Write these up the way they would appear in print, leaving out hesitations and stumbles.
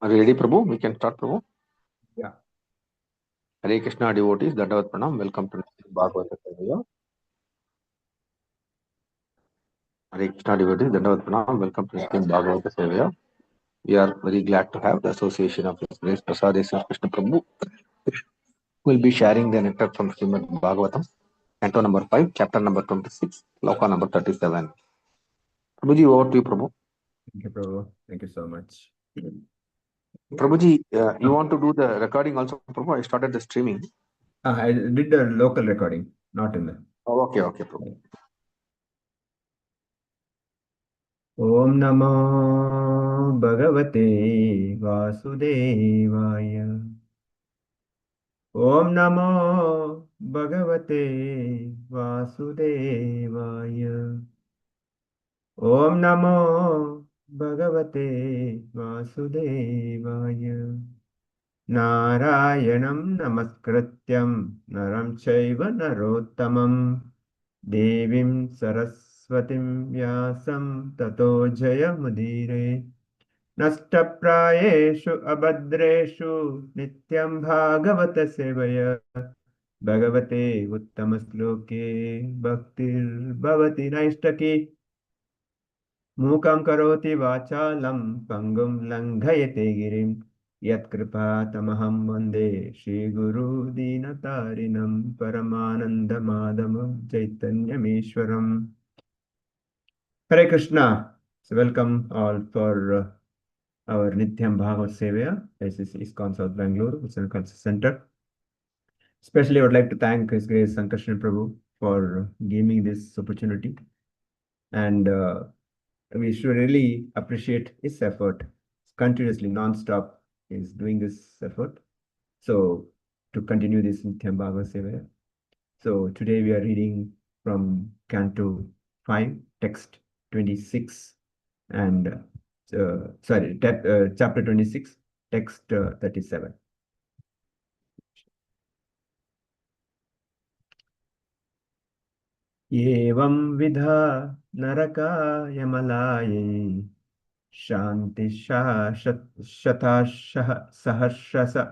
Are you ready, Prabhu? We can start, Prabhu. Yeah. Hare Krishna devotees, Dandavat Pranam. Welcome to Bhagavata Sevaya. Hare Krishna devotees, Dandavat Pranam. Welcome to Bhagavata Sevaya. We are very glad to have the association of His Grace Prasadeshwar Krishna Prabhu. We'll be sharing the nectar from Srimad Bhagavatam, Canto number 5, chapter number 26, Loka number 37. Prabhuji, over to you, Prabhu. Thank you, Prabhu. Thank you so much. Prabhuji, you want to do the recording also, Prabhu? I started the streaming. I did the local recording, not in the. Oh, okay, Prabhu. Om Namo Bhagavate Vasudevaya. Om Namo Bhagavate Vasudevaya. Om Namo Bhagavate Vasudevaya. Narayanam Namaskrityam Naram Chaiva Narottamam Devim Saraswatim Vyasam Tato Jayamudire Nashtaprayeshu Abhadreshu Nityam Bhagavata Sevaya Bhagavate Uttamasloke Bhaktir Bhavati Naishtaki Mukam Karoti Vachalam Pangum Langhayate Girim Yatkripa Tamaham Vande Shri Guru Dinatarinam Paramananda Madhamam Chaitanyameshwaram. Hare Krishna. So welcome all for our Nityam Bhagavad Sevaya. This is ISKCON South Bangalore, Cultural Culture Center. Especially, I would like to thank His Grace Sankarshan Prabhu for giving this opportunity. And we should really appreciate his effort. Continuously, non-stop, is doing this effort. So, to continue this Nityam Bhagavad Sevaya. So, today we are reading from Canto 5, text 26, and chapter 26, text 37. Evam vidha narakayamalaye Shanti Shata Sahasrasa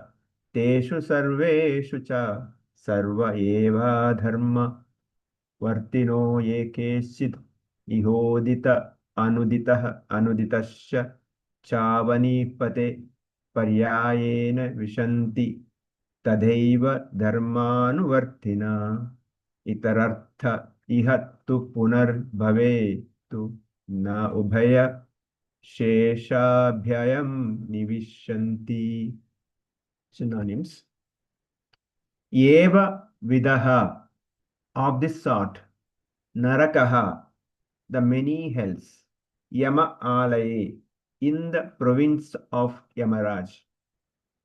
Teshu Sarveshu Cha Sarva Eva Dharma Vartino Yekeshit Ihodita Anuditasya Chavani Pate Paryayena Vishanti Tadhaiva Dharmanuvartina Itarartha Ihattu Punar Bhavetu Na Ubhaya Sheshabhyayam Nivishanti. Synonyms. Eva Vidaha, of this sort. Narakaha, the many hells. Yama Alaye, in the province of Yamaraj.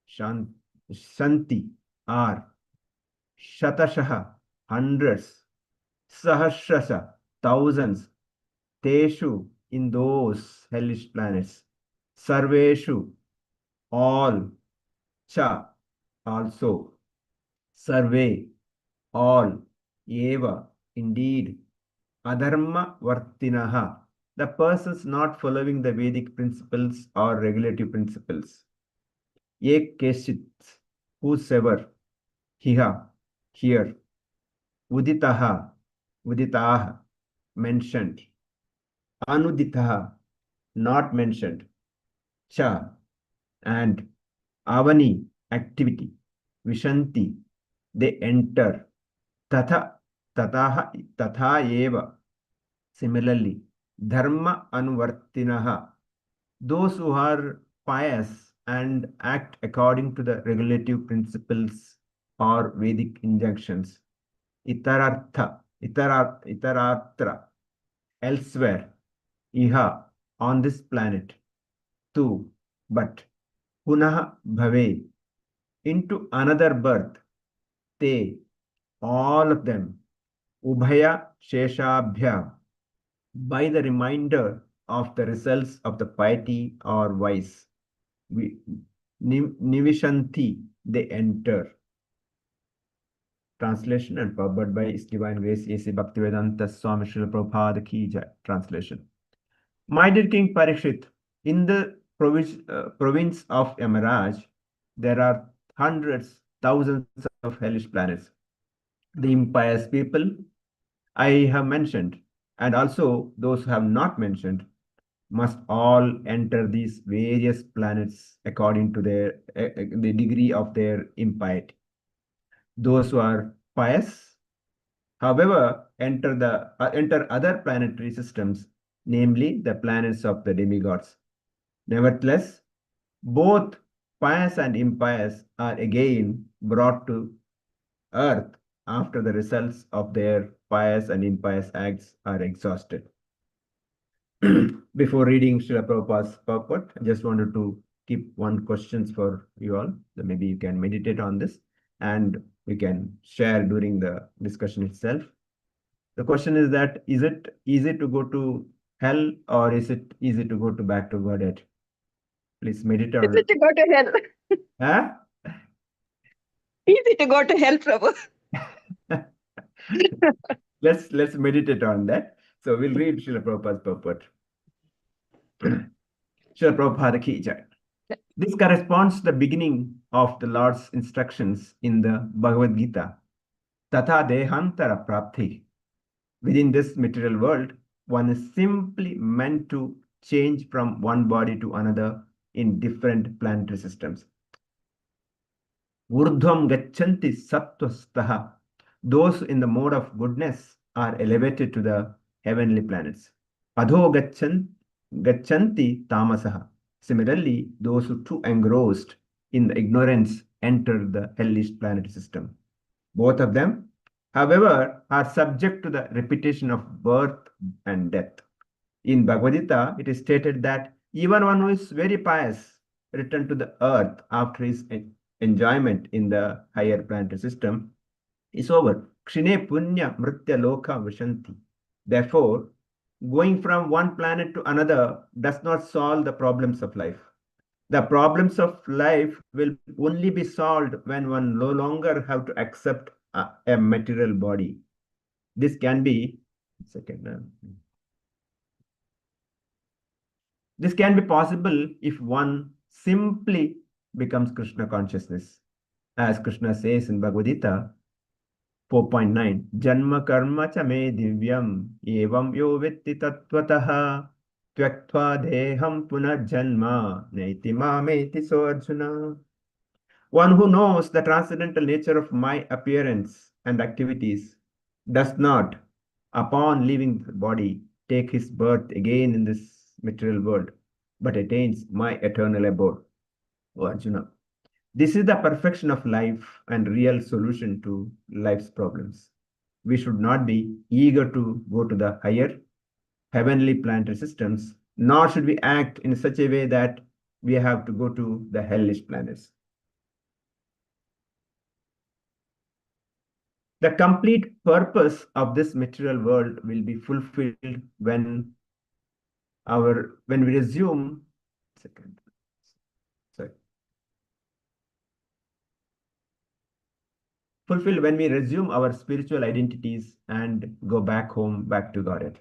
Shanti are. Shatashaha, hundreds. Sahasrasa, thousands. Teshu, in those hellish planets. Sarveshu, all. Cha, also. Sarve, all. Eva, indeed. Adharma Vartinaha, the persons not following the Vedic principles or regulative principles. Ye Keshit, whosoever. Hiha, here. Uditaha, Uditaha, mentioned. Anuditaha, not mentioned. Cha, and Avani, activity. Vishanti, they enter. Tatha, tatha eva. Similarly, dharma anuvartinaha, those who are pious and act according to the regulative principles or Vedic injunctions. Itaratra, elsewhere. Iha, on this planet. Tu, but. Punaha bhave, into another birth. Te, all of them. Ubhaya sheshabhya, by the reminder of the results of the piety or vice. Nivishanti, they enter. Translation and purport by His Divine Grace A.C. Bhaktivedanta Swami Srila Prabhupada Ki Jai. Translation. My dear King Parikshit, in the province of Yamaraj, there are hundreds, thousands of hellish planets. The impious people I have mentioned, and also those who have not mentioned, must all enter these various planets according to the degree of their impiety. Those who are pious, however, enter other planetary systems, namely the planets of the demigods. Nevertheless, both pious and impious are again brought to earth after the results of their pious and impious acts are exhausted. Before reading Srila Prabhupada's purport, I just wanted to keep one questions for you all. So maybe you can meditate on this and we can share during the discussion itself. The question is that, is it easy to go to hell or is it easy to go to back to Godhead? Please meditate on Easy to go to hell. Huh? Easy to go to hell, Prabhu. Let's meditate on that. So we'll read Srila Prabhupada's purport. Srila Prabhupada ki jai. This corresponds to the beginning of the Lord's instructions in the Bhagavad Gita. Tatha dehantara prapti. Within this material world, one is simply meant to change from one body to another in different planetary systems. Urdhvam gacchanti sattvastaha. Those in the mode of goodness are elevated to the heavenly planets. Adho gacchanti tamasaha. Similarly, those who too engrossed in the ignorance enter the hellish planetary system. Both of them, however, are subject to the repetition of birth and death. In Bhagavad Gita, it is stated that even one who is very pious return to the earth after his enjoyment in the higher planetary system is over. Kshine punya mritya loka vishanti. Therefore, going from one planet to another does not solve the problems of life. The problems of life will only be solved when one no longer have to accept a material body. This can be This can be possible if one simply becomes Krishna consciousness. As Krishna says in Bhagavad Gita 4.9, Janma karma cha me divyam evam yo vitti tattvataha tyaktva deham punarjanma naiti mameti so Arjuna. One who knows the transcendental nature of my appearance and activities does not, upon leaving the body, take his birth again in this material world, but attains my eternal abode. O Arjuna, this is the perfection of life and real solution to life's problems. We should not be eager to go to the higher heavenly planetary systems, nor should we act in such a way that we have to go to the hellish planets. The complete purpose of this material world will be fulfilled when we resume fulfilled when we resume our spiritual identities and go back home, back to Godhead.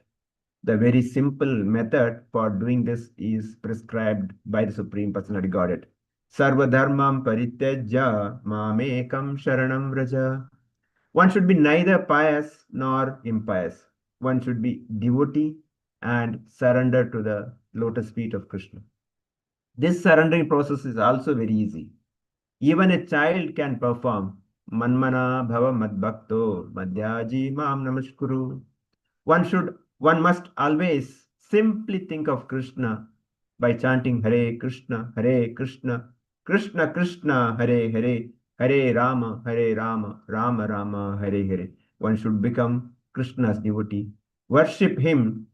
The very simple method for doing this is prescribed by the Supreme Personality Godhead. Sarva dharmam parityajya mamekam sharanam vraja. One should be neither pious nor impious. One should be devotee and surrender to the lotus feet of Krishna. This surrendering process is also very easy. Even a child can perform Manmana bhava madbhakto madhyaji mam namaskuru. One must always simply think of Krishna by chanting Hare Krishna, Krishna Krishna, Hare Hare, Hare Rama, Rama Rama, Hare Hare. One should become Krishna's devotee, worship him,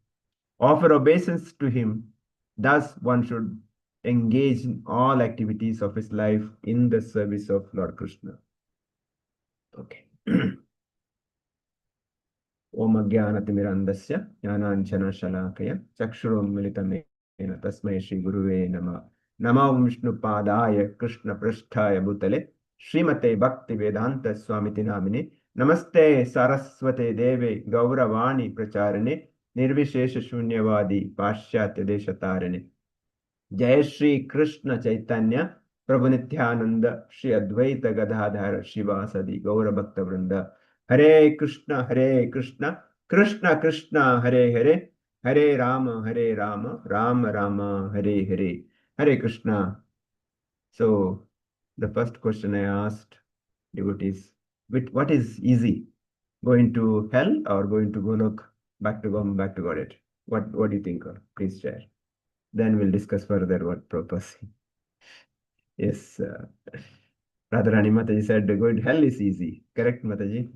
offer obeisance to him. Thus, one should engage in all activities of his life in the service of Lord Krishna. Okay. Om Ajnanatimirandasya Jnananjana Shalakaya Chakshurummilitam Yena Tasmai Shri Guruve Namah. Namo Vishnu Padaya Krishna Prasthaya Bhutale Srimate Bhakti Vedanta Swamiti Namine Namaste Saraswate Deve Gauravani Pracharane Nirvishesha Shunyavadi Pashyatya Deshatarane. Jai Shri Krishna Chaitanya Prabhu Nityananda Shri Advaita Gadadhara Shivasadi Gaura Bhakta Vrinda. Hare Krishna, Krishna Krishna, Hare Hare, Hare Rama, Rama Rama, Hare Hare, Hare Krishna. So, the first question I asked devotees, what is easy? Going to hell or going to Golok, back to Godhead? What do you think? Please share. Then we'll discuss further what purpose. Yes, Radharani Mataji said going to hell is easy. Correct, Mataji?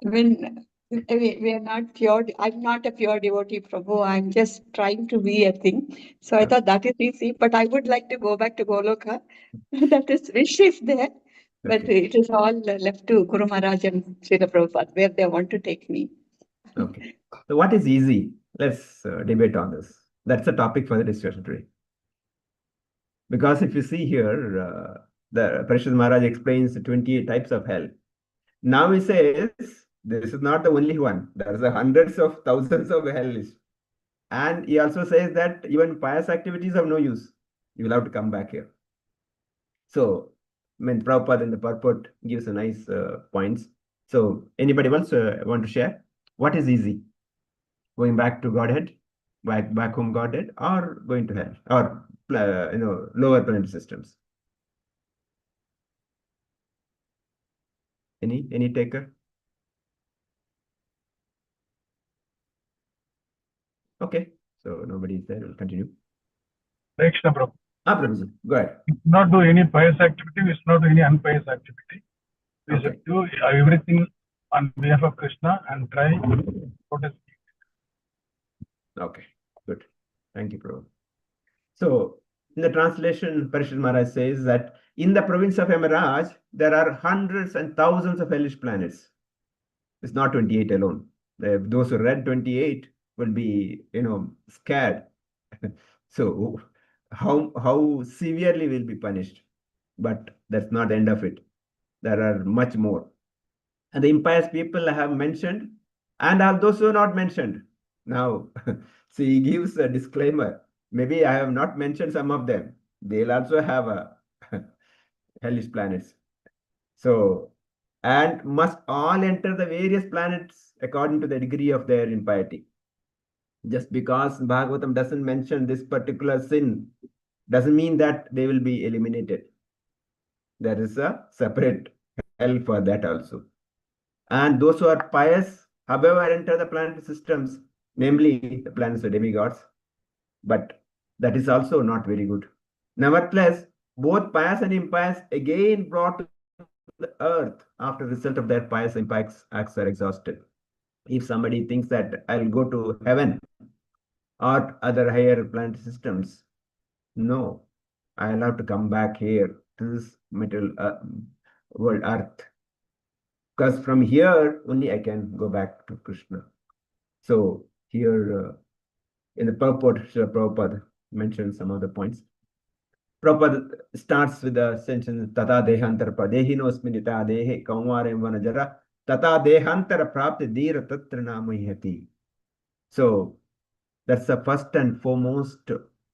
I mean, we are not pure. I'm not a pure devotee, Prabhu. I'm just trying to be a thing. So I thought that is easy, but I would like to go back to Goloka. That is wish is there, but Okay. it is all left to Guru Maharaj and Srila Prabhupada, where they want to take me. Okay. So what is easy? Let's debate on this. That's a topic for the discussion today. Because if you see here, the Precious Maharaj explains 28 types of hell. Now he says, this is not the only one. There are hundreds of thousands of hells. And he also says that even pious activities have no use. You will have to come back here. So, I mean, Prabhupada in the purport gives a nice points. So, anybody else want to share? What is easy? Going back to Godhead, back home Godhead, or going to hell, or lower planet systems? Any taker? Okay, so nobody is there. We'll continue. Krsna Prabhu. Prabhuji, go ahead. We should not do any pious activity, we should not do any unpious activity. We should do everything on behalf of Krishna and try what is. Okay, good. Thank you, Prabhu. So, in the translation, Parishad Maharaj says that in the province of Emeraj, there are hundreds and thousands of hellish planets. It's not 28 alone. Those who read 28 will be, scared. So, how severely will be punished? But that's not the end of it. There are much more. And the impious people I have mentioned, and all those who are not mentioned. Now, see, he gives a disclaimer. Maybe I have not mentioned some of them. They'll also have a hellish planets. So, and must all enter the various planets according to the degree of their impiety. Just because Bhagavatam doesn't mention this particular sin doesn't mean that they will be eliminated. There is a separate hell for that also. And those who are pious, however, enter the planetary systems, namely the planets of demigods. But that is also not very good. Nevertheless, both pious and impious again brought to the earth after the result of their pious impious acts are exhausted. If somebody thinks that I'll go to heaven or other higher planetary systems, no, I'll have to come back here to this material world, earth. Because from here only I can go back to Krishna. So here in the purport, Srila Prabhupada mentioned some of the points. Prabhupada starts with the sentence, Tata Dehantara Pradehinosmi Nita Dehe Kaumvarem Vanajara Tata Dehantara Prapti Dira Tatra Namayati. So that's the first and foremost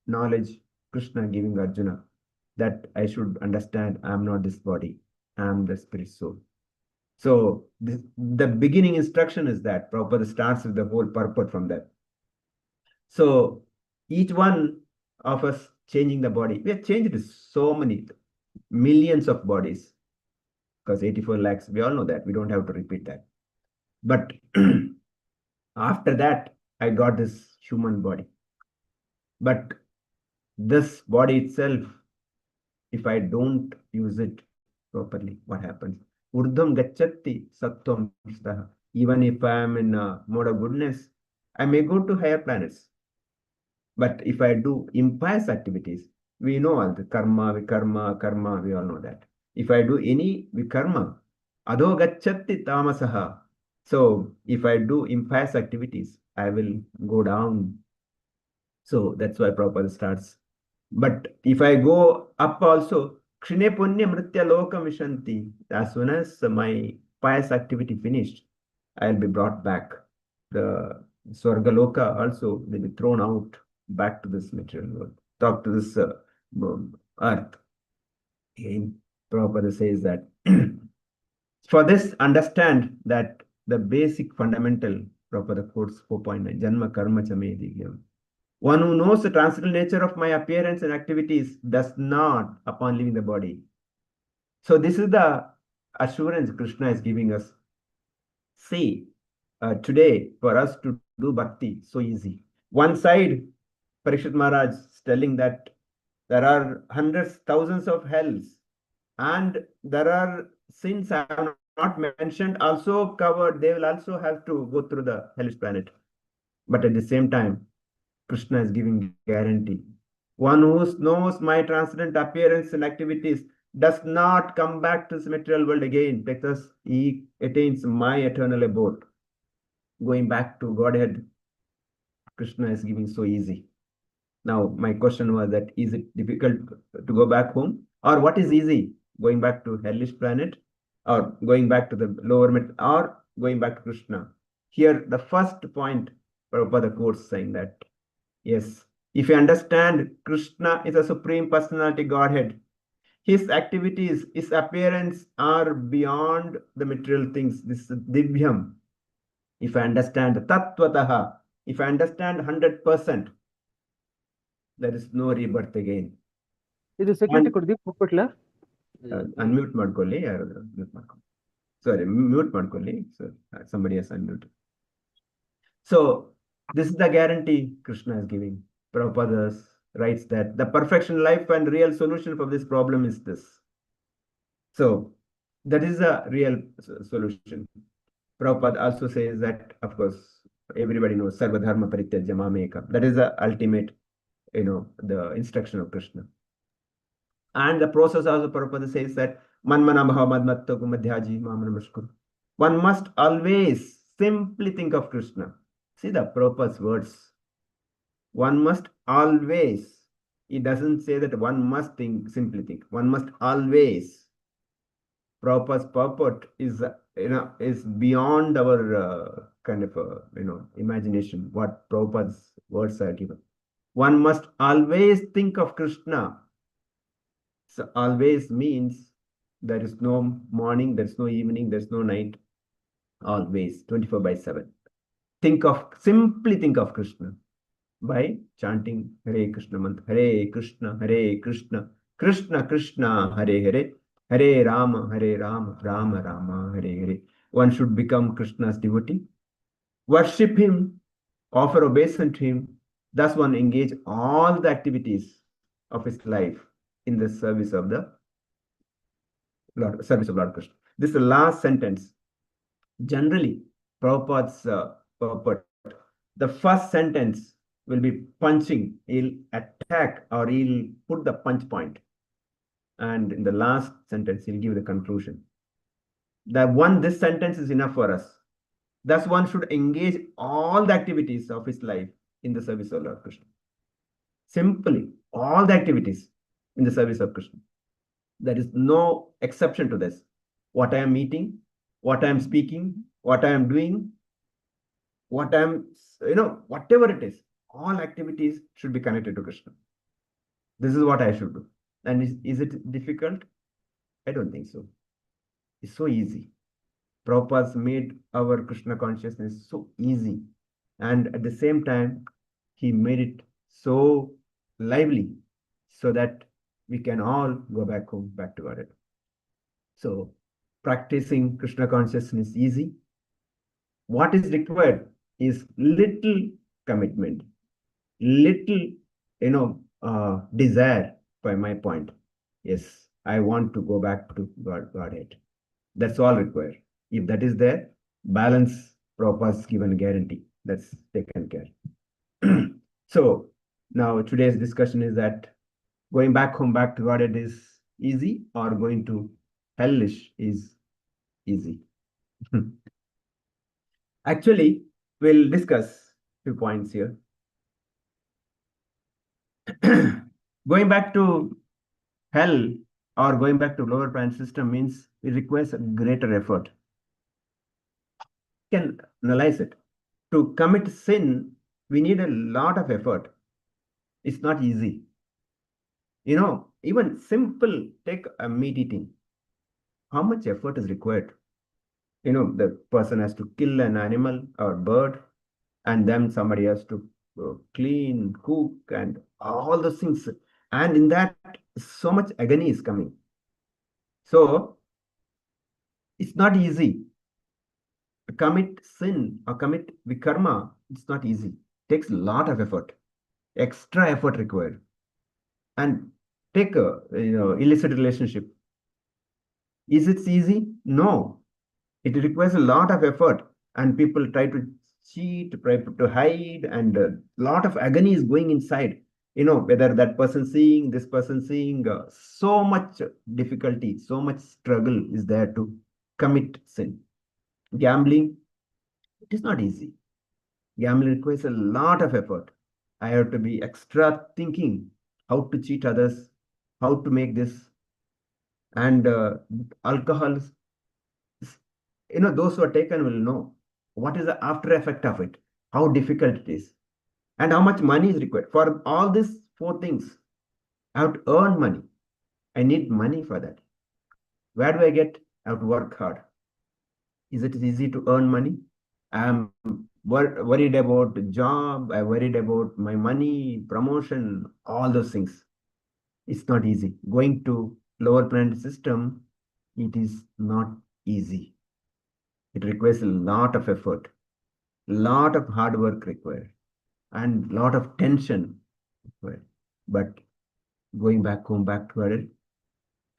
knowledge Krishna giving Arjuna, that I should understand I am not this body, I am the spirit soul. So the beginning instruction is that Prabhupada starts with the whole purport from that. So each one of us changing the body, we have changed so many millions of bodies, because 84 lakhs, we all know that. We don't have to repeat that. But after that, I got this human body. But this body itself, if I don't use it properly, what happens? Urdham gacchati sattvam staha. Even if I am in a mode of goodness, I may go to higher planets. But if I do impious activities, we know all the karma, vikarma, we all know that. If I do any vikarma, adho gacchati tamasaha. So if I do impious activities, I will go down. So that's why Prabhupada starts. But if I go up also, Kshine punya mritya lokam vishanti. As soon as my pious activity finished, I'll be brought back. The Swargaloka also will be thrown out. back to this material world, talk to this earth. Again, Prabhupada says that for this, understand that the basic fundamental, Prabhupada quotes 4.9, Janma Karma Chame Digyam. One who knows the transcendental nature of my appearance and activities does not upon leaving the body. So this is the assurance Krishna is giving us. See, today for us to do bhakti, so easy. One side, Parikshit Maharaj is telling that there are hundreds, thousands of hells, and there are sins I have not mentioned also covered. They will also have to go through the hellish planet. But at the same time, Krishna is giving guarantee. One who knows my transcendent appearance and activities does not come back to this material world again because he attains my eternal abode. Going back to Godhead, Krishna is giving so easy. Now, my question was that is it difficult to go back home? Or what is easy? Going back to hellish planet? Or going back to the lower mid? Or going back to Krishna? Here, the first point, Prabhupada quotes saying that, yes, if you understand Krishna is a supreme personality Godhead, his activities, his appearance are beyond the material things. This is Divyam. If I understand Tattvataha, if I understand 100%, there is no rebirth again. ಇದು security ಕೊಡ್ದಿ ಕೊಟ್ಲ Unmute ಮಾಡ್ಕೊಳ್ಳಿ ಯಾರಾದ್ರೂ mute ಮಾಡ್ಕೊಳ್ಳಿ. Sorry, mute ಮಾಡ್ಕೊಳ್ಳಿ. So somebody has unmute. So this is the guarantee Krishna is giving. Prabhupada writes that the perfection life and real solution for this problem is this. So that is a real solution. Prabhupada also says that, of course, everybody knows Sarva Dharma Parityajya Mamekam. That is the ultimate, the instruction of Krishna. And the process also Prabhupada says that Manmana Bhavamadmatto Madhyaji Mamanamashkur. One must always simply think of Krishna. See the Prabhupada's words. One must always. He doesn't say that one must think, simply think. One must always. Prabhupada's purport is beyond our kind of imagination. What Prabhupada's words are given. One must always think of Krishna. So always means there is no morning, there is no evening, there is no night. Always, 24/7. Simply think of Krishna by chanting Hare Krishna mantra. Hare Krishna, Krishna Krishna, Hare Hare, Hare Rama, Rama Rama, Hare Hare. One should become Krishna's devotee, worship him, offer obeisance to him. Thus one engage all the activities of his life in the service of Lord Krishna. This is the last sentence. Generally, Prabhupada's purport, the first sentence will be punching. He'll attack or he'll put the punch point. And in the last sentence, he'll give the conclusion. This sentence is enough for us. Thus, one should engage all the activities of his life in the service of Lord Krishna. Simply, all the activities in the service of Krishna. There is no exception to this. What I am eating, what I am speaking, what I am doing, what I am, whatever it is, all activities should be connected to Krishna. This is what I should do. And is it difficult? I don't think so. It's so easy. Prabhupada's made our Krishna consciousness so easy. And at the same time, he made it so lively so that we can all go back home, back to Godhead. So practicing Krishna consciousness is easy. What is required is little commitment, little, desire by my point. Yes, I want to go back to Godhead. That's all required. If that is there, balance Prabhupada's given guarantee. That's taken care. So now today's discussion is that going back home, back to Godhead is easy, or going to hellish is easy. Actually, we'll discuss 2 points here. Going back to hell or going back to lower planet system means it requires a greater effort. You can analyze it. To commit sin, we need a lot of effort. It's not easy. Even simple, take a meat eating. How much effort is required? The person has to kill an animal or bird, and then somebody has to clean, cook, and all those things. And in that, so much agony is coming. So it's not easy. Commit sin or commit vikarma, it's not easy. It takes a lot of effort, extra effort required. And take a illicit relationship. Is it easy? No. It requires a lot of effort, and people try to cheat, try to hide, and a lot of agony is going inside. Whether that person seeing, this person seeing, so much difficulty, so much struggle is there to commit sin. Gambling, it is not easy. Gambling requires a lot of effort. I have to be extra thinking how to cheat others, how to make this, and alcohol. Those who are taken will know what is the after effect of it, how difficult it is, and how much money is required. For all these four things, I have to earn money. I need money for that. Where do I get? I have to work hard. Is it easy to earn money? I'm worried about the job. I'm worried about my money, promotion, all those things. It's not easy. Going to lower planet system, it is not easy. It requires a lot of effort, lot of hard work required, and lot of tension required. But going back home, back to it,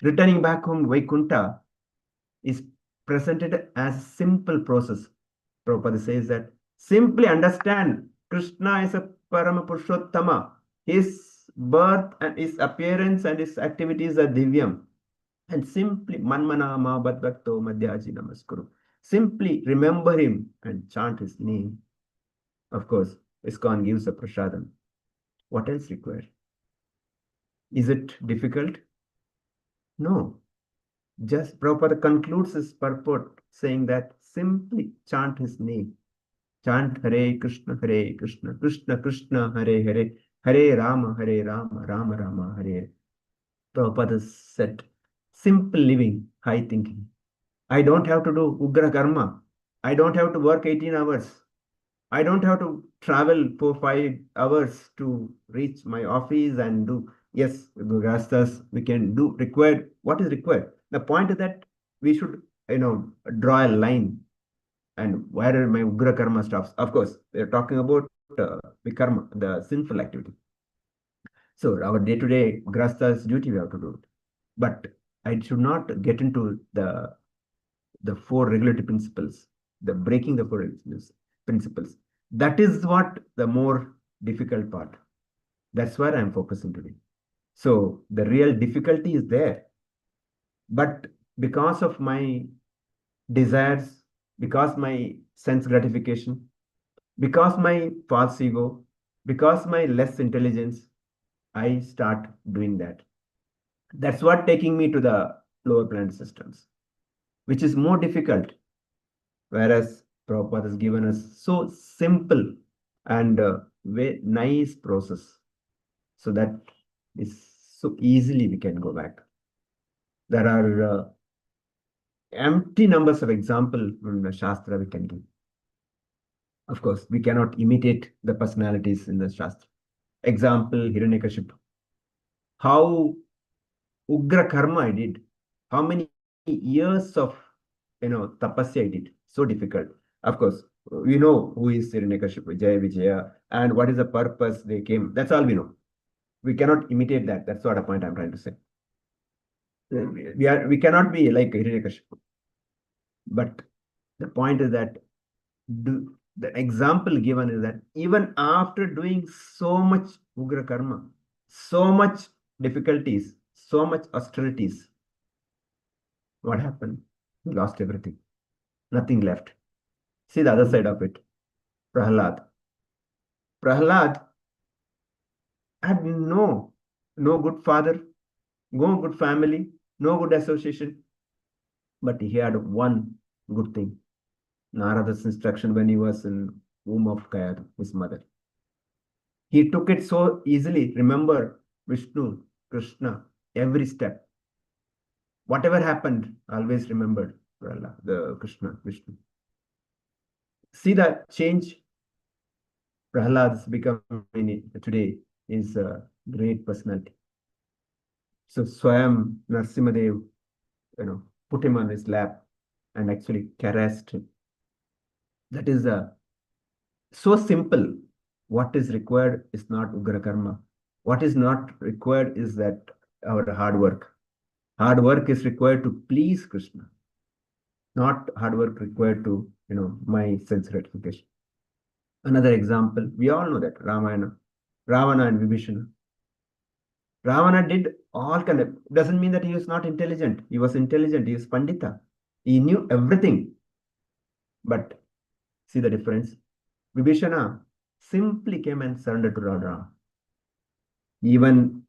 returning back home, Vaikunta is presented as simple process. Prabhupada says that simply understand Krishna is a Parama Purushottama. His birth and his appearance and his activities are divyam. And simply Manmanama Badbhakto Madhyaji Namaskuru. Simply remember him and chant his name. Of course, ISKCON gives a prasadam. What else required? Is it difficult? No. Just Prabhupada concludes his purport saying that simply chant his name. Chant Hare Krishna, Krishna Krishna, Hare Hare, Hare Rama, Rama Rama, Hare. Prabhupada said, simple living, high thinking. I don't have to do Ugra Karma. I don't have to work 18 hours. I don't have to travel for 5 hours to reach my office and do. Yes, Rastas, we can do required. What is required? The point is that we should, draw a line. And where are my Ugra Karma stops? Of course, they're talking about Vikarma, the sinful activity. So our day-to-day Grasta's duty we have to do it. But I should not get into the four regulatory principles, the breaking the four principles. That is what the more difficult part. That's where I'm focusing today. So the real difficulty is there. But because of my desires, because my sense gratification, because my false ego, because my less intelligence, I start doing that. That's what taking me to the lower planet systems, which is more difficult. Whereas Prabhupada has given us so simple and very nice process, so that is so easily we can go back. There are empty numbers of examples from the Shastra we can give. Of course, we cannot imitate the personalities in the Shastra. Example, Hiranyakashipu. How Ugra Karma I did. How many years of tapasya I did. So difficult. Of course, we know who is Hiranyakashipu, Jaya Vijaya, and what is the purpose they came. That's all we know. We cannot imitate that. That's what a point I'm trying to say. We cannot be like Hiranyakashipu. But the point is that the example given is that even after doing so much Ugra Karma, so much difficulties, so much austerities, what happened? He lost everything. Nothing left. See the other side of it. Prahlad. Prahlad had no good father, no good family, no good association. But he had one good thing. Narada's instruction when he was in womb of Kaya, his mother. He took it so easily. Remember Vishnu, Krishna, every step. Whatever happened, always remembered Prahlad, the Krishna, Vishnu. See the change Prahlad's become today is a great personality. So Swayam Narsimadev, put him on his lap and actually caressed him. That is so simple. What is required is not Ugra Karma. What is not required is that our hard work. Hard work is required to please Krishna, not hard work required to, my sense gratification. Another example, we all know that Ramayana, Ravana and Vibhishana. Ravana did all kind of, doesn't mean that he was not intelligent. He was intelligent, he was Pandita. He knew everything. But see the difference. Vibhishana simply came and surrendered to Radha. Even,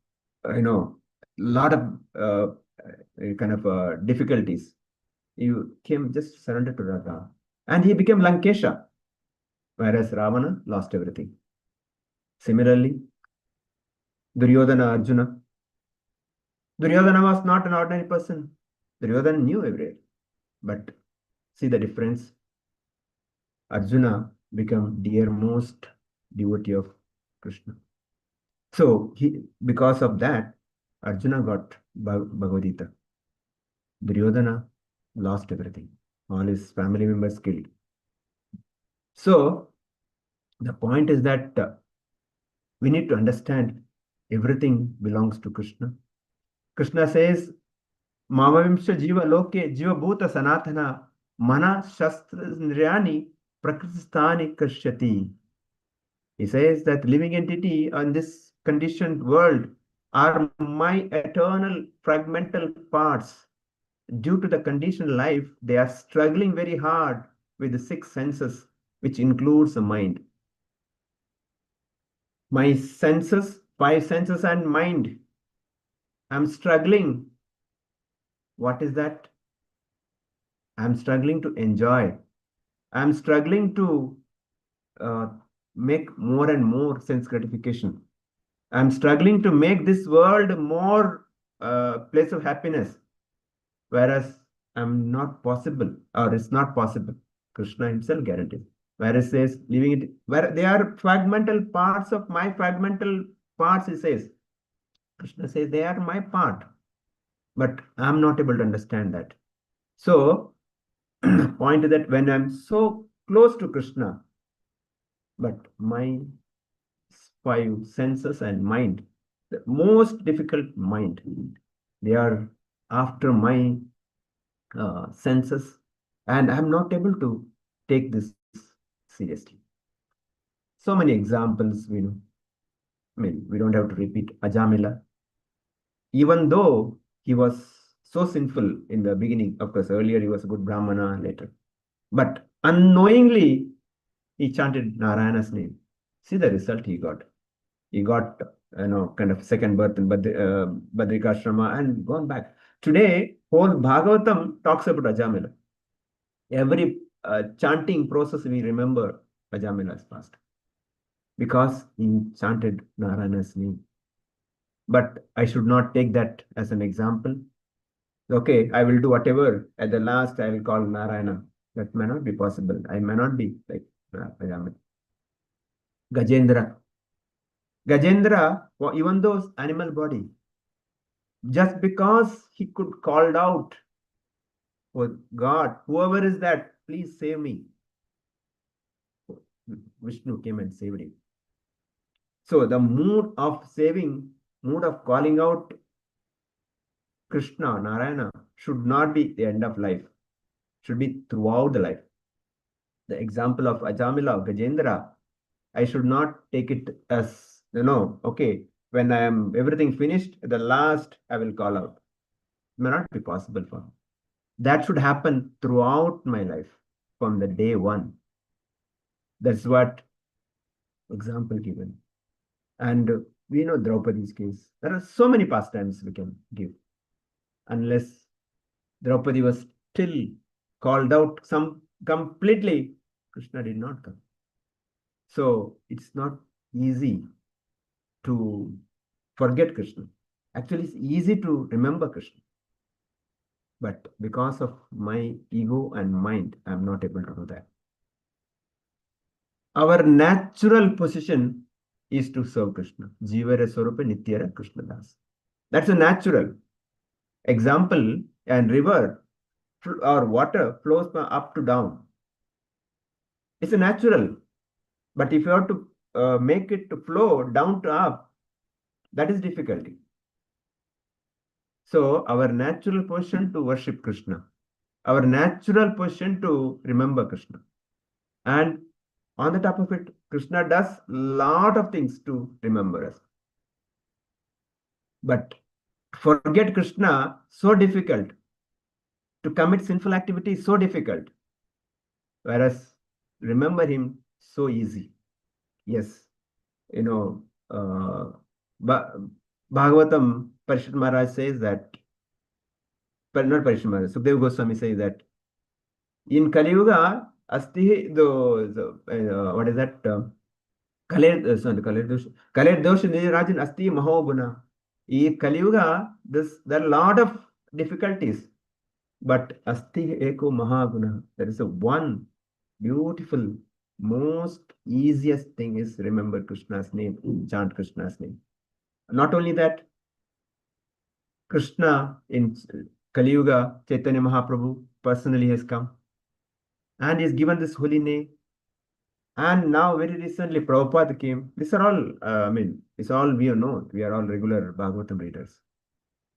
lot of difficulties. You came just surrendered to Radha. And he became Lankesha, whereas Ravana lost everything. Similarly, Duryodhana Arjuna. Duryodhana was not an ordinary person. Duryodhana knew everything. But see the difference. Arjuna became dearmost devotee of Krishna. So because of that, Arjuna got Bhagavad. Duryodhana lost everything. All his family members killed. So the point is that we need to understand everything belongs to Krishna. Krishna says, Mamavimsha Jiva Loke Jiva Bhuta Sanatana Mana Shastra Nryani Prakristani Krishyati. He says that living entity on this conditioned world are my eternal fragmental parts. Due to the conditioned life, they are struggling very hard with the 6 senses, which includes the mind. My senses, 5 senses and mind, I'm struggling. What is that? I'm struggling to enjoy. I'm struggling to make more and more sense gratification. I'm struggling to make this world more place of happiness, whereas I'm not possible, or it's not possible. Krishna himself guarantees. Whereas says leaving it where they are fragmental parts of my fragmental parts, he says. Krishna says they are my part, but I'm not able to understand that. So point is that when I'm so close to Krishna, but my 5 senses and mind, the most difficult mind, they are after my senses, and I'm not able to take this seriously. So many examples we know. I mean, we don't have to repeat Ajamila. Even though he was so sinful in the beginning, of course, earlier he was a good Brahmana later, but unknowingly he chanted Narayana's name. See the result he got. He got, kind of second birth in Badrikashrama and gone back. Today, whole Bhagavatam talks about Ajamila. Every chanting process we remember Ajamila's past, because he chanted Narayana's name. But I should not take that as an example. Okay, I will do whatever. At the last, I will call Narayana. That may not be possible. I may not be like Ajamila. Gajendra. Gajendra, even though animal body, just because he could called out, oh God, whoever is that, please save me. Vishnu came and saved him. So the mood of saving, mood of calling out Krishna, Narayana, should not be the end of life, should be throughout the life. The example of Ajamila, Gajendra, I should not take it as, okay, when I am everything finished, at the last I will call out. It may not be possible for me. That should happen throughout my life from the day one. That's what example given. And we know Draupadi's case. There are so many pastimes we can give. Unless Draupadi was still called out completely, Krishna did not come. So it's not easy to forget Krishna. Actually, it's easy to remember Krishna. But because of my ego and mind, I'm not able to do that. Our natural position is to serve Krishna. Jivara Swarupa Nityara Krishna Das. That's a natural example. And river or water flows from up to down. It's a natural. But if you have to make it to flow down to up, that is difficulty. So our natural position to worship Krishna, our natural position to remember Krishna. And on the top of it, Krishna does lot of things to remember us. But forget Krishna, so difficult. To commit sinful activity is so difficult. Whereas remember him, so easy. Yes, you know, Bhagavatam, Parishad Maharaj says that, but not Parishad Maharaj, Sukdev Goswami says that in Kali Yuga, asti what is that? Kaler Dosh Rajan asti Mahoguna. In Kali Yuga, there are a lot of difficulties, but asti eko Mahaguna. There is a one beautiful, most easiest thing is remember Krishna's name, chant Krishna's name. Not only that, Krishna in Kali Yuga, Chaitanya Mahaprabhu personally has come and is given this holy name. And now very recently Prabhupada came. These are all, it's all we know. We are all regular Bhagavatam readers.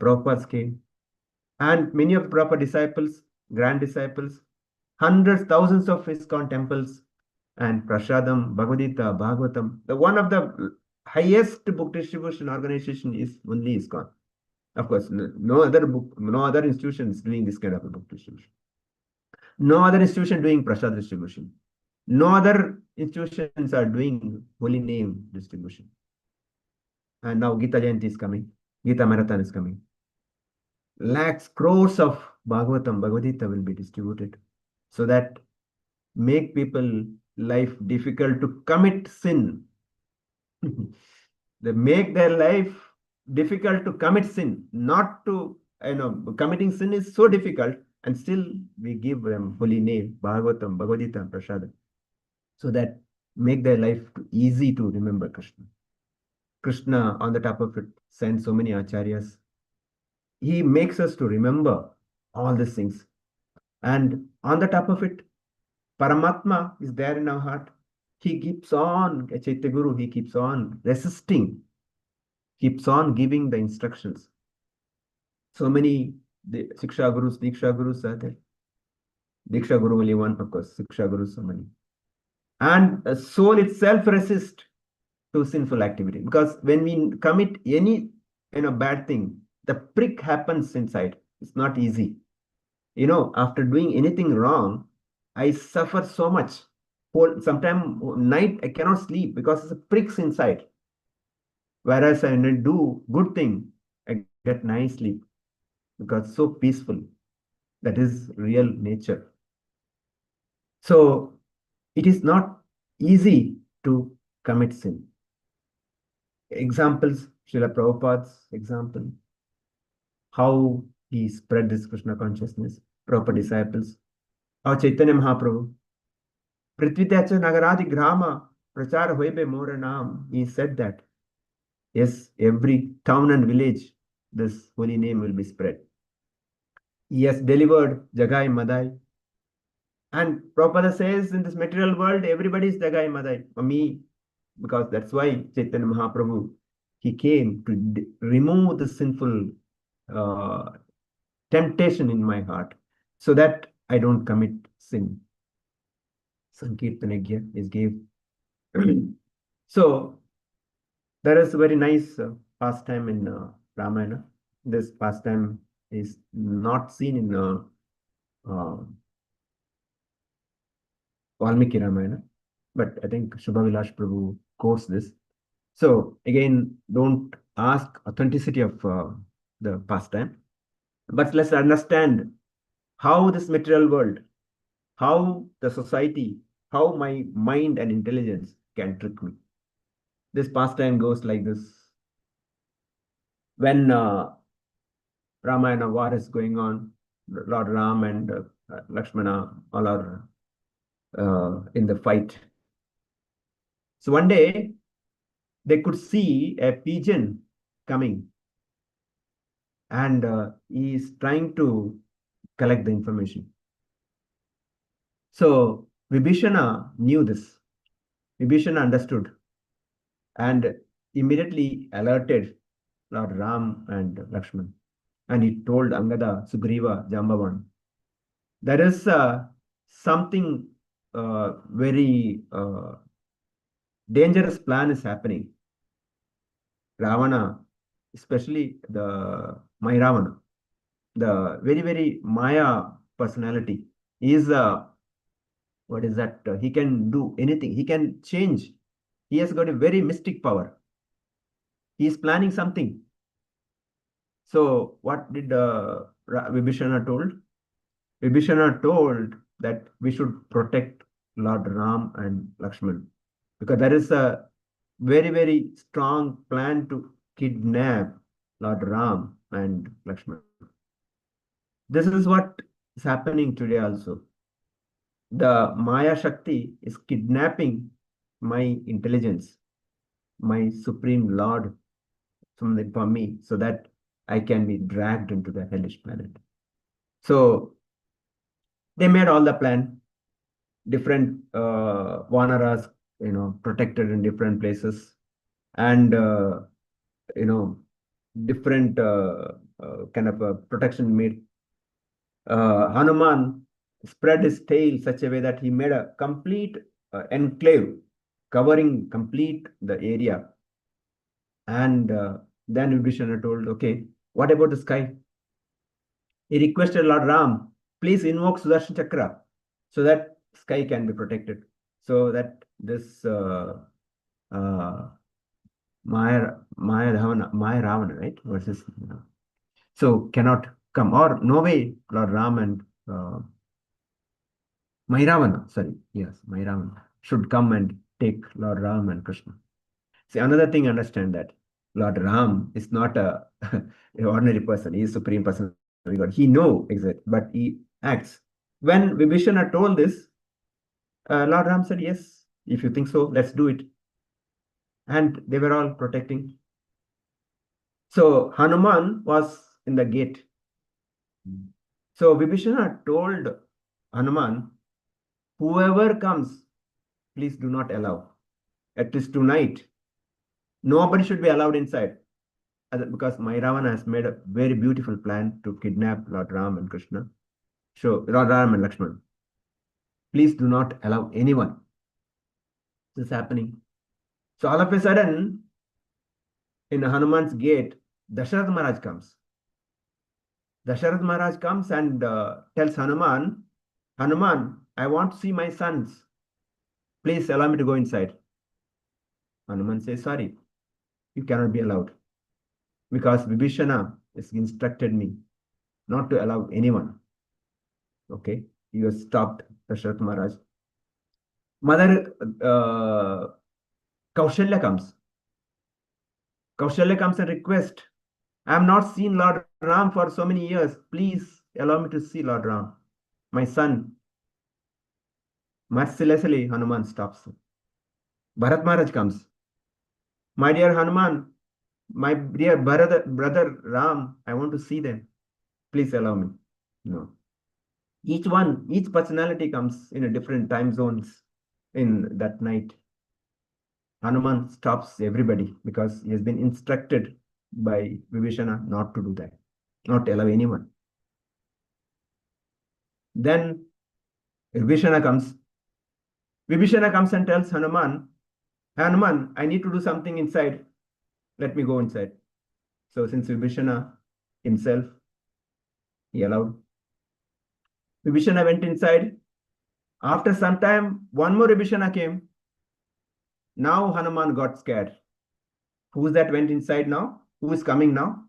Prabhupada came. And many of the Prabhupada disciples, grand disciples, hundreds, thousands of ISKCON temples, and Prasadam, Bhagavata, Bhagavatam. The one of the highest book distribution organization is only ISKCON. Of course, no other institution is doing this kind of a book distribution. No other institution doing prasad distribution. No other institutions are doing holy name distribution. And now Gita Jayanti is coming. Gita Marathon is coming. Lakhs, crores of Bhagavatam, Bhagavad-gita will be distributed so that make people life difficult to commit sin. They make their life difficult to commit sin, not to, committing sin is so difficult, and still we give them holy name, Bhagavatam, Bhagavad-gita, Prasadam, so that make their life easy to remember Krishna. Krishna, on the top of it, sends so many acharyas. He makes us to remember all these things. And on the top of it, Paramatma is there in our heart. He keeps on, Chaitya Guru, he keeps on resisting, keeps on giving the instructions. So many Siksha Gurus, Diksha Gurus are there. Diksha Guru only one, of course, Siksha Gurus so many. And the soul itself resists to sinful activity, because when we commit any bad thing, the prick happens inside. It's not easy. After doing anything wrong, I suffer so much. Sometimes night I cannot sleep because it's a pricks inside. Whereas I do good thing, I get nice sleep because so peaceful. That is real nature. So it is not easy to commit sin. Examples, Srila Prabhupada's example, how he spread this Krishna consciousness, Prabhupada disciples, how Chaitanya Mahaprabhu, Prithvitacha Nagaradi Grama, Prachar Hoibe Mora Naam, he said that, yes, every town and village, this holy name will be spread. He has delivered Jagai Madai. And Prabhupada says in this material world, everybody is Jagai Madai. For me, because that's why Chaitanya Mahaprabhu, he came to remove the sinful temptation in my heart so that I don't commit sin. Sankirtanagya is gave. So there is a very nice pastime in Ramayana. This pastime is not seen in Valmiki Ramayana, but I think Shubhavilash Prabhu quotes this. So again, don't ask authenticity of the pastime, but let's understand how this material world, how the society, how my mind and intelligence can trick me. This pastime goes like this. when Ramayana war is going on, Lord Ram and Lakshmana all are in the fight. So one day they could see a pigeon coming, and he is trying to collect the information. So Vibhishana knew this. Vibhishana understood and immediately alerted Lord Ram and Lakshman. And he told Angada, Sugriva, Jambavan, there is something very dangerous plan is happening. Ravana, especially the Ravana, the very, very Maya personality, is what is that? He can do anything. He can change. He has got a very mystic power. He is planning something. So what did Vibhishana told? Vibhishana told that we should protect Lord Ram and Lakshman, because there is a very, very strong plan to kidnap Lord Ram and Lakshman. This is what is happening today also. The Maya Shakti is kidnapping my intelligence, my Supreme Lord from me, so that I can be dragged into the hellish planet. So they made all the plan, different Vanaras, protected in different places, and different kind of protection made. Hanuman spread his tail such a way that he made a complete enclave covering complete the area. And then Vibhishana told, okay, what about the sky? He requested Lord Ram, please invoke Sudarshan Chakra so that sky can be protected, so that this Maya Ravana, right? Versus, so cannot come, or no way Lord Ram and Ravana, sorry, yes, Ravana should come and take Lord Ram and Krishna. See, another thing, understand that Lord Ram is not a an ordinary person. He is supreme person of God. He knows exactly, but he acts. When Vibhishana told this, Lord Ram said, yes, if you think so, let's do it. And they were all protecting. So Hanuman was in the gate. So Vibhishana told Hanuman, whoever comes, please do not allow. At least tonight, nobody should be allowed inside, because Ravana has made a very beautiful plan to kidnap Lord Ram and Krishna. So Lord Ram and Lakshman, please do not allow anyone. This is happening. So all of a sudden, in Hanuman's gate, Dasharath Maharaj comes. Dasharath Maharaj comes and tells Hanuman, Hanuman, I want to see my sons. Please allow me to go inside. Hanuman says, sorry, you cannot be allowed, because Vibhishana has instructed me not to allow anyone. Okay, he was stopped, Dasharath Maharaj. Mother Kaushalya comes. Kaushalya comes and requests, I have not seen Lord Ram for so many years. Please allow me to see Lord Ram, my son. Mercilessly, Hanuman stops. Bharat Maharaj comes. My dear Hanuman, my dear brother Ram, I want to see them. Please allow me. No. Each personality comes in a different time zones in that night. Hanuman stops everybody because he has been instructed by Vibhishana not to do that, not to allow anyone. Then Vibhishana comes. Vibhishana comes and tells Hanuman, Hanuman, I need to do something inside. Let me go inside. So since Vibhishana himself, he allowed. Vibhishana went inside. After some time, one more Vibhishana came. Now Hanuman got scared. Who is that went inside now? Who is coming now?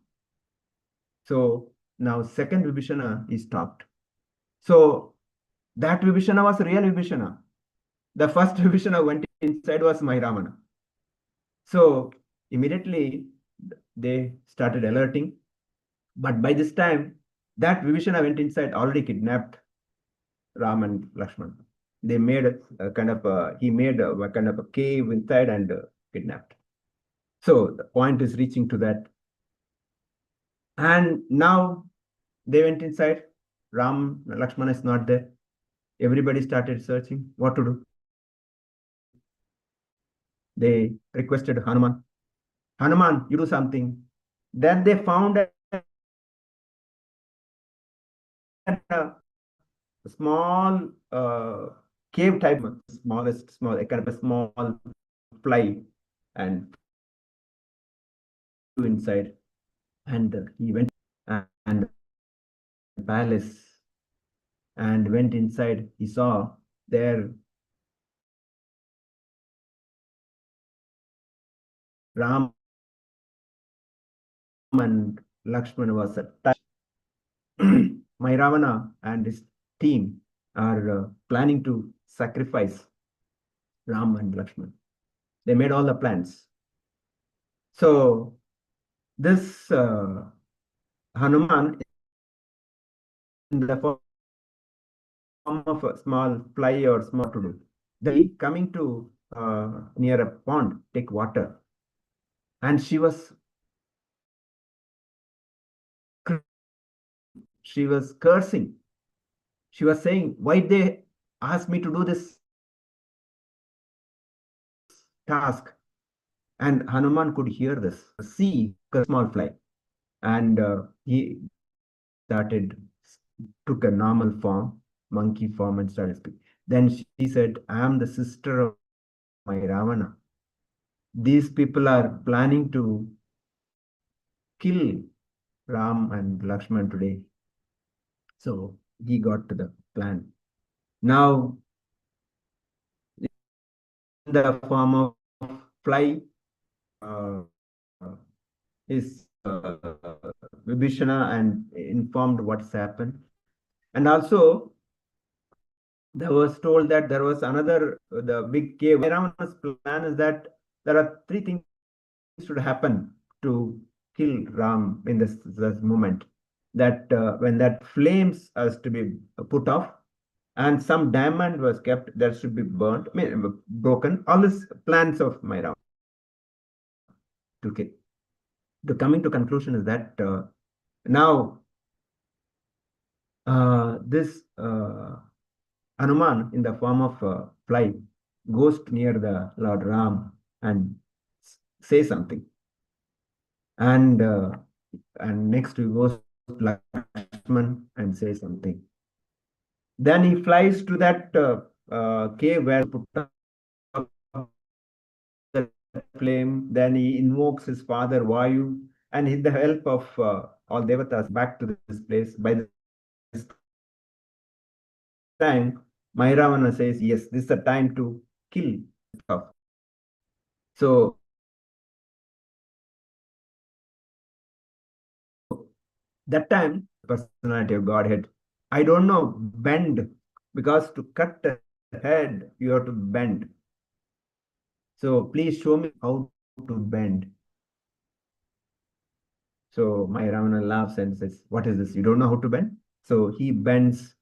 So now second Vibhishana is stopped. So that Vibhishana was real Vibhishana. The first Vibhishana went inside was Ravana. So immediately they started alerting. But by this time, that Vibhishana went inside, already kidnapped Ram and Lakshman. They made a kind of he made a kind of a cave inside and kidnapped. So the point is reaching to that. And now they went inside. Ram, Lakshmana is not there. Everybody started searching what to do. They requested Hanuman, Hanuman, you do something. Then they found a small cave type, small, a kind of a small fly, and inside. And he went and the palace and went inside. He saw there Ram and Lakshmana was attached. My Ravana and his team are planning to sacrifice Ram and Lakshman. They made all the plans. So this Hanuman, in the form of a small fly or small to do, they coming to near a pond, take water, and she was cursing. She was saying, why they asked me to do this task? And Hanuman could hear this, see a small fly, and he started, took a normal form, monkey form, and started speaking. Then she said, I am the sister of my Ravana. These people are planning to kill Ram and Lakshman today. So he got to the plan. Now, in the form of fly, is Vibhishana and informed what's happened. And also, there was told that there was another, the big cave. Ravana's plan is that there are three things should happen to kill Ram in this moment. That when that flames has to be put off, and some diamond was kept that should be burnt, broken. All these plans of my Ram to kill. The coming to conclusion is that now this Hanuman in the form of fly goes near the Lord Ram and say something, and next he goes to Lakshman and say something. Then he flies to that cave where he put up the flame. Then he invokes his father Vayu, and with the help of all devatas back to this place. By this time, Mayravana says, yes, this is the time to kill stuff. So that time, personality of Godhead, I don't know, bend, because to cut the head, you have to bend. So please show me how to bend. So my Ravana laughs and says, what is this? You don't know how to bend? So he bends,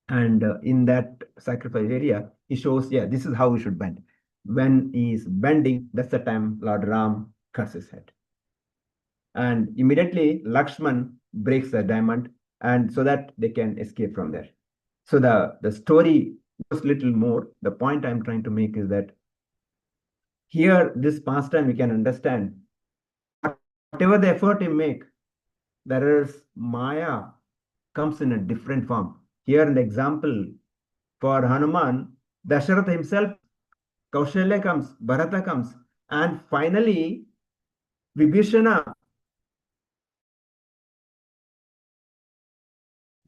and in that sacrifice area, he shows, yeah, this is how we should bend. When he is bending, that's the time Lord Ram cuts his head. And immediately Lakshman breaks the diamond, and so that they can escape from there. So the story goes little more. The point I'm trying to make is that here, this pastime, we can understand whatever the effort you make, there is Maya comes in a different form. Here in the example for Hanuman, Dasharatha himself, Kaushalya comes, Bharata comes, and finally Vibhishana,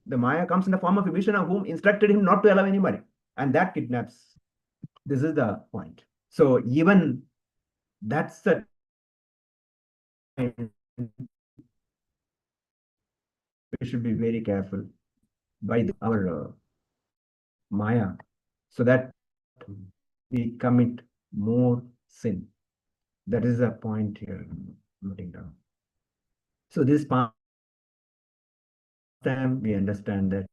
the Maya comes in the form of Vibhishana, whom instructed him not to allow anybody, and that kidnaps. This is the point. So even that's the time we should be very careful by our Maya, so that we commit more sin. That is the point here. Noting down. So this past time we understand that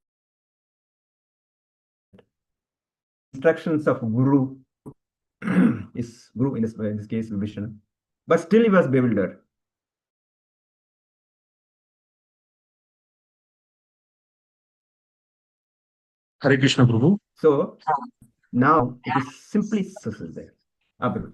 instructions of Guru is Guru in this case Vibhishana, but still he was bewildered. Hare Krishna, Prabhu. So now it is simply there. Prabhuji.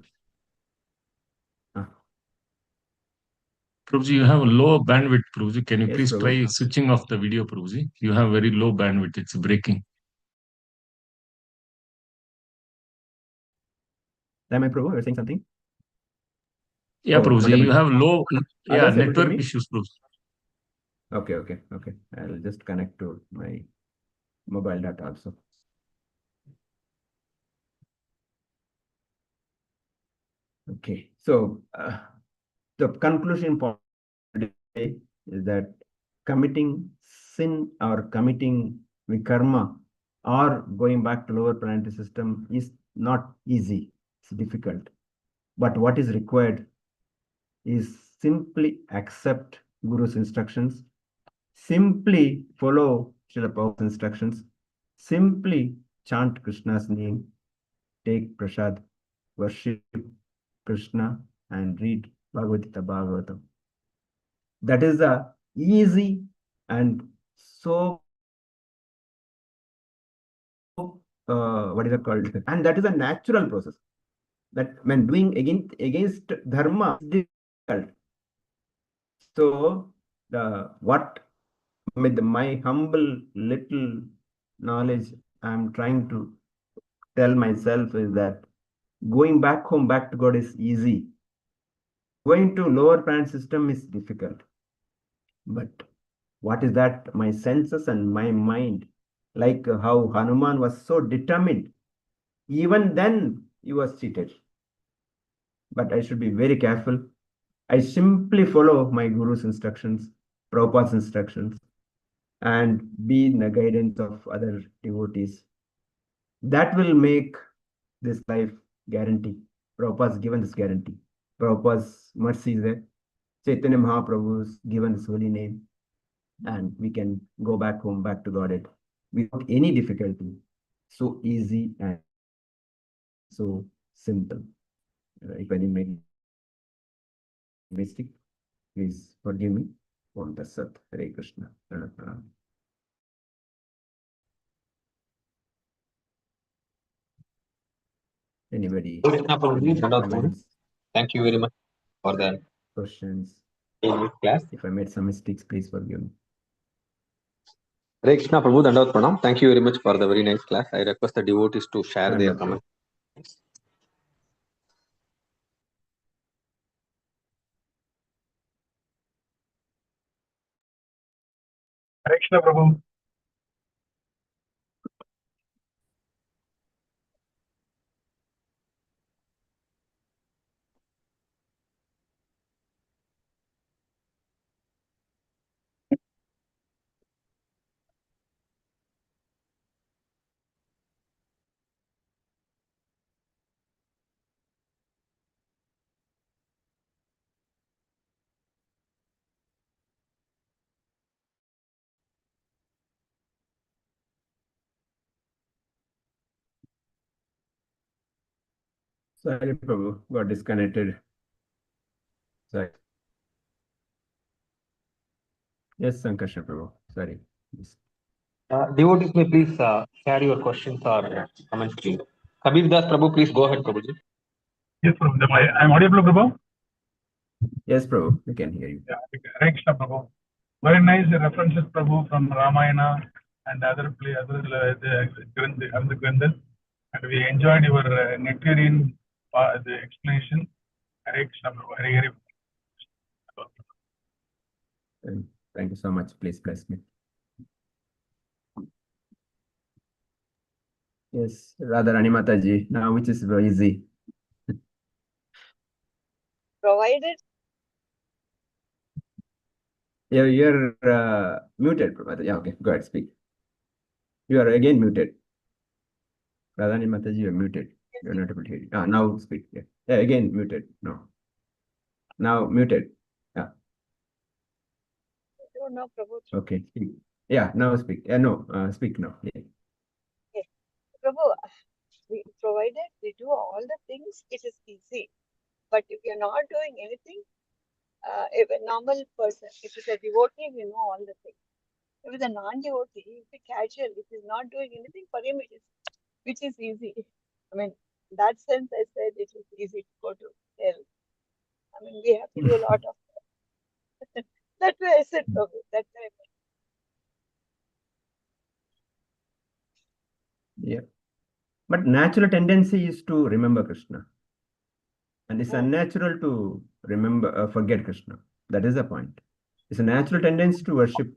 Prabhuji, you have a low bandwidth, Prabhuji. Can you Yes, please Prabhu. try switching off the video, Prabhuji? You have very low bandwidth. It's breaking. Am I Prabhu? You're saying something? Yeah, Oh, not Prabhuji, able you to. have low, yeah, Others able to hear network me? issues, Prabhuji. Okay. I'll just connect to my mobile data also. Okay, so the conclusion point today is that committing sin or committing karma or going back to lower planetary system is not easy. It's difficult. But what is required is simply accept Guru's instructions, simply follow Srila Prabhupada's instructions, simply chant Krishna's name, take prasad, worship Krishna, and read Bhagavata. That is the easy and so what is it called? And that is a natural process. That when doing against dharma is difficult. So what with my humble little knowledge I'm trying to tell myself is that going back home, back to God is easy. Going to lower planet system is difficult. But what is that? My senses and my mind, like how Hanuman was so determined, even then he was cheated. But I should be very careful. I simply follow my Guru's instructions, Prabhupada's instructions, and be in the guidance of other devotees. That will make this life guarantee. Prabhupada's given this guarantee. Prabhupada's mercy is there. Chaitanya Mahaprabhu's given his holy name. And we can go back home, back to Godhead without any difficulty. So easy and so simple. If any make mistake, please forgive me. Om Tat Sat. Hare Krishna. Anybody? Krishna Prabhuji, Comments, thank you very much for the questions? class. If I made some mistakes, please forgive me. Hare Krishna Prabhu, Dandavat Pranam. Thank you very much for the very nice class. I request the devotees to share their Dandavat. comments. Hare Krishna, Prabhu. Sorry, Prabhu, got disconnected. Sorry. Yes, Sankarshan Prabhu. Sorry. Yes. Devotees may please share your questions or comments, please. Kabir Das Prabhu, please go ahead, Prabhuji. Yes, Prabhu. I'm audible, Prabhu? Yes, Prabhu, we can hear you. Yeah, Hare Krishna, Prabhu. Very nice references, Prabhu, from Ramayana and other Granthas. And we enjoyed your nectarian the explanation. Hare Krishna, Prabhu. Hare. Thank you so much. Please bless me. Yes, Radharani Mataji. Now, which is very easy. Provided. You're muted, Prabhu. Yeah, okay. Go ahead, speak. You are again muted. Radharani Mataji, you're muted. You're not able to hear you. Now speak. Yeah, again muted. No. Now muted. Yeah. I don't know, Prabhu. Okay. Yeah. Now speak. No. Speak now. Yeah. Yes. Prabhu, provided we do all the things, it is easy. But if you're not doing anything, if a normal person, if it's a devotee, we know all the things. If it's a non-devotee, if it's casual, if he's not doing anything, for him it is, which is easy. I mean, in that sense, I said it is easy to go to hell. I mean, we have to do a lot of. That's why I said, Prabhu. That's why. Yeah. But natural tendency is to remember Krishna. And it's unnatural to remember, forget Krishna. That is the point. It's a natural tendency to worship.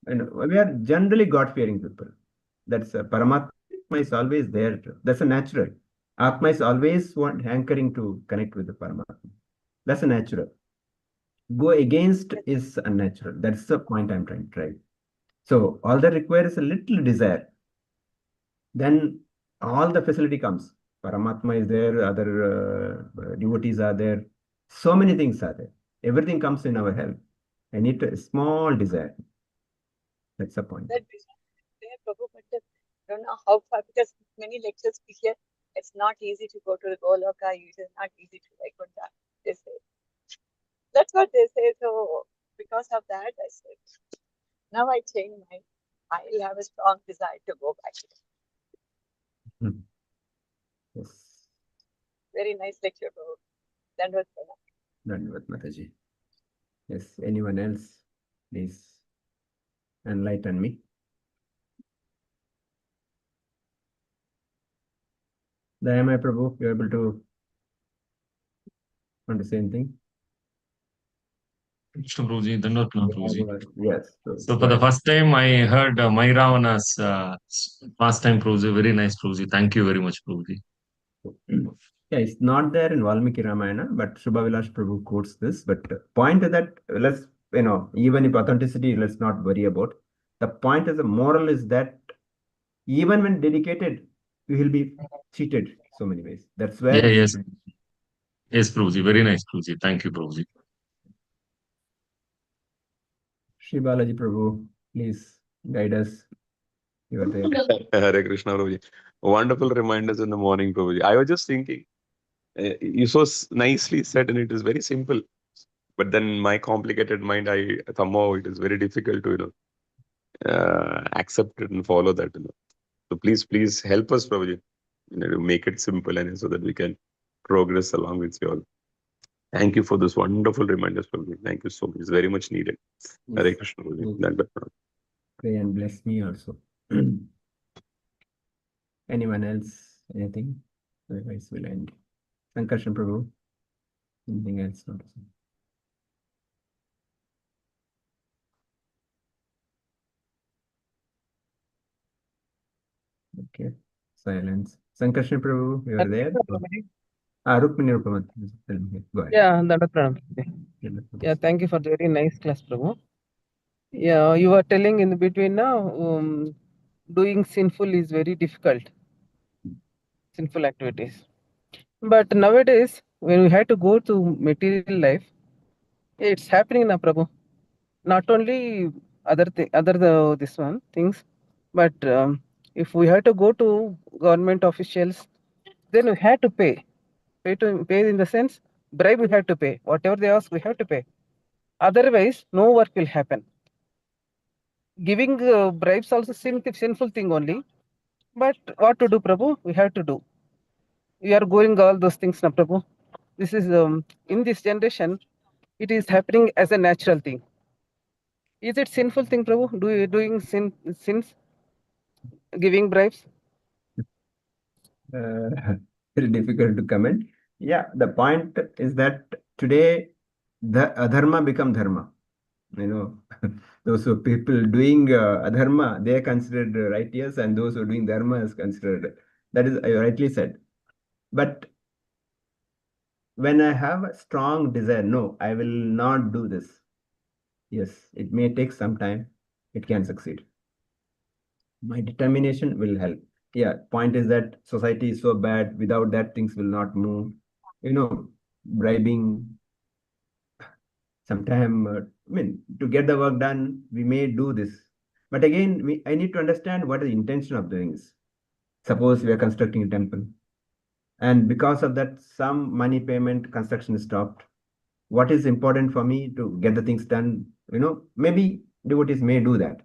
And we are generally God-fearing people. That's Paramatma is always there. That's a natural. Atma is always hankering to connect with the Paramatma. That's a natural. Go against is unnatural. That's the point I'm trying to try. So all that requires a little desire. Then all the facility comes. Paramatma is there, other devotees are there. So many things are there. Everything comes in our help. I need a small desire. That's the point. That there, Prabhu, but I don't know how far, because many lectures we hear, it's not easy to go to the Goloka, it is not easy to Vaikuntha, they say. That's what they say. So because of that, I said, now I change my, I'll have a strong desire to go back. Yes. Very nice lecture, Prabhu. Dandavad Pranam. Dandavad Mataji. Yes. Anyone else? Please enlighten me. Dayamay Prabhu, you're able to want to say anything? Krishna Prabhuji, Dandavad Pranam Prabhuji. Yes. So for the first time, I heard Mai Ravana's pastime Prabhuji. Very nice Prabhuji. Thank you very much, Prabhuji. Yeah, it's not there in Valmiki Ramayana, but Shubha Vilash Prabhu quotes this. But the point is that let's, even if authenticity, let's not worry about. The point is the moral is that even when dedicated, we will be cheated so many ways. That's where Yeah, we yes. should. Yes, Prabhuji. Very nice, Prabhuji. Thank you, Prabhuji. Shri Balaji Prabhu, please guide us. You are there. Hare Krishna, Prabhuji. Wonderful reminders in the morning, Prabhuji. I was just thinking, you so nicely said, and it is very simple. But then my complicated mind, somehow it is very difficult to, accept it and follow that. So please help us, Prabhuji, to make it simple and so that we can progress along with you all. Thank you for this wonderful reminders, Prabhuji. Thank you so much. It's very much needed. Hare Yes. Krishna, Prabhuji. Yes. Dandavad Pranam. Pray and bless me also. Anyone else? Anything? Otherwise, we'll end. Sankarshan Prabhu. Anything else? Not to say? Okay. Silence. Sankarshan Prabhu, you are there? Rukmini Rupamat. Go ahead. Yeah, Dandavad Pranam. Yeah, thank you for the very nice class, Prabhu. Yeah, you are telling in between now, doing sinful is very difficult, sinful activities. But nowadays, when we have to go to material life, it's happening now, Prabhu. Not only this one things, but if we have to go to government officials, then we have to pay. Pay in the sense bribe we have to pay. Whatever they ask, we have to pay. Otherwise, no work will happen. Giving bribes also sinful thing only. But what to do, Prabhu? We have to do. We are going all those things now, Prabhu. This is in this generation, it is happening as a natural thing. Is it sinful thing, Prabhu? Doing sins, giving bribes? Very difficult to comment. Yeah, the point is that today the adharma become dharma. Those who people doing adharma, they are considered righteous, and those who are doing dharma is considered. That is rightly said. But when I have a strong desire, no, I will not do this. Yes, it may take some time. It can succeed. My determination will help. Yeah, point is that society is so bad. Without that, things will not move. Bribing, Sometime, to get the work done, we may do this. But again, I need to understand what is the intention of doing this. Suppose we are constructing a temple, and because of that, some money payment construction is stopped. What is important for me to get the things done? Maybe devotees may do that.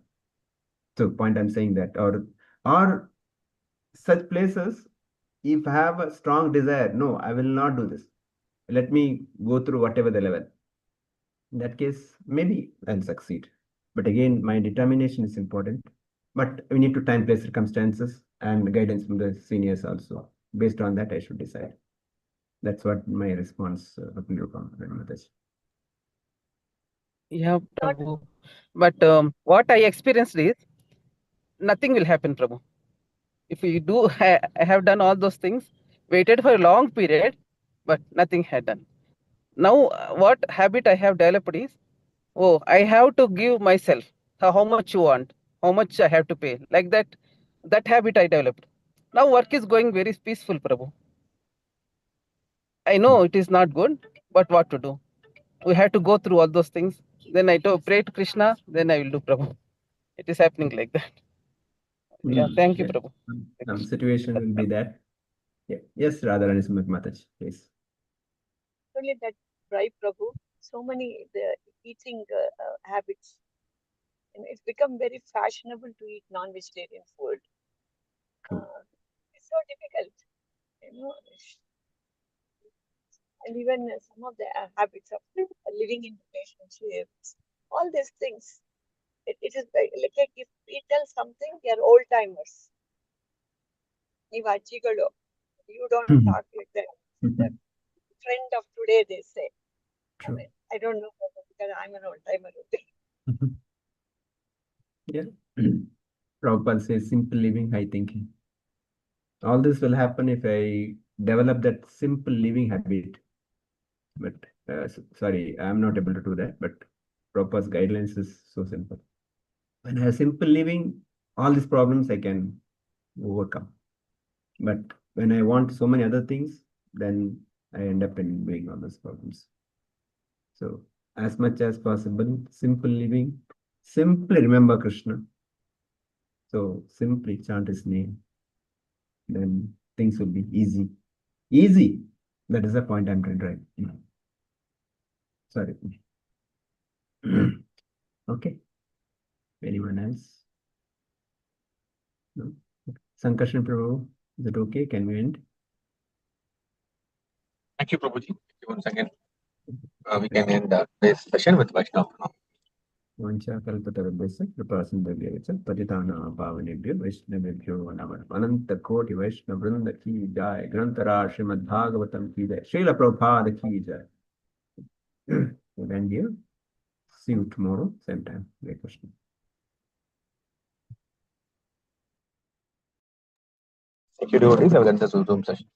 So, point I'm saying that, or such places, if I have a strong desire, no, I will not do this. Let me go through whatever the level. In that case, maybe I'll succeed. But again, my determination is important. But we need to time, place, circumstances, and guidance from the seniors also. Based on that, I should decide. That's what my response, Mataji. Yeah, Prabhu. But what I experienced is nothing will happen, Prabhu. If we do, I have done all those things, waited for a long period, but nothing had done. Now, what habit I have developed is, I have to give myself how much you want, how much I have to pay. Like that, that habit I developed. Now work is going very peaceful, Prabhu. I know it is not good, but what to do? We have to go through all those things. Then I pray to Krishna, then I will do, Prabhu. It is happening like that. Yeah, thank you, Prabhu. Some situation will be that. Yeah. Yes, Radharani Mataji, please. Only that, right, Prabhu? So many the eating habits. And it's become very fashionable to eat non-vegetarian food. It's so difficult, and even some of the habits of living in relationships, all these things. It is like if we tell something, they are old timers. You don't talk like that. The trend of today, they say. I don't know because I'm an old timer. Yeah. Prabhupada says simple living, high thinking. All this will happen if I develop that simple living habit. But sorry, I'm not able to do that. But Prabhupada's guidelines is so simple. When I have simple living, all these problems I can overcome. But when I want so many other things, then I end up in doing all those problems. So as much as possible, simple living, simply remember Krishna. So simply chant his name. Then things will be easy. Easy. That is the point I'm trying to write. Sorry. Okay. Anyone else? No? Sankarshan Prabhu, is it okay? Can we end? Thank you, Prabhuji. Once again, we can end today's session with Vaishnava Pranam. Vancha kalpatarabhyasya kripasindhavyacha patitana pavanebhyo vaishnavebhyo namaः. Ananta koti Vaishnava vrinda ki jai. Grantara Srimad Bhagavatam ki jai. Srila Prabhupada ki jai. We'll end here. See you tomorrow, same time. Hare Krishna. Thank you, devotees. I will end the Zoom session.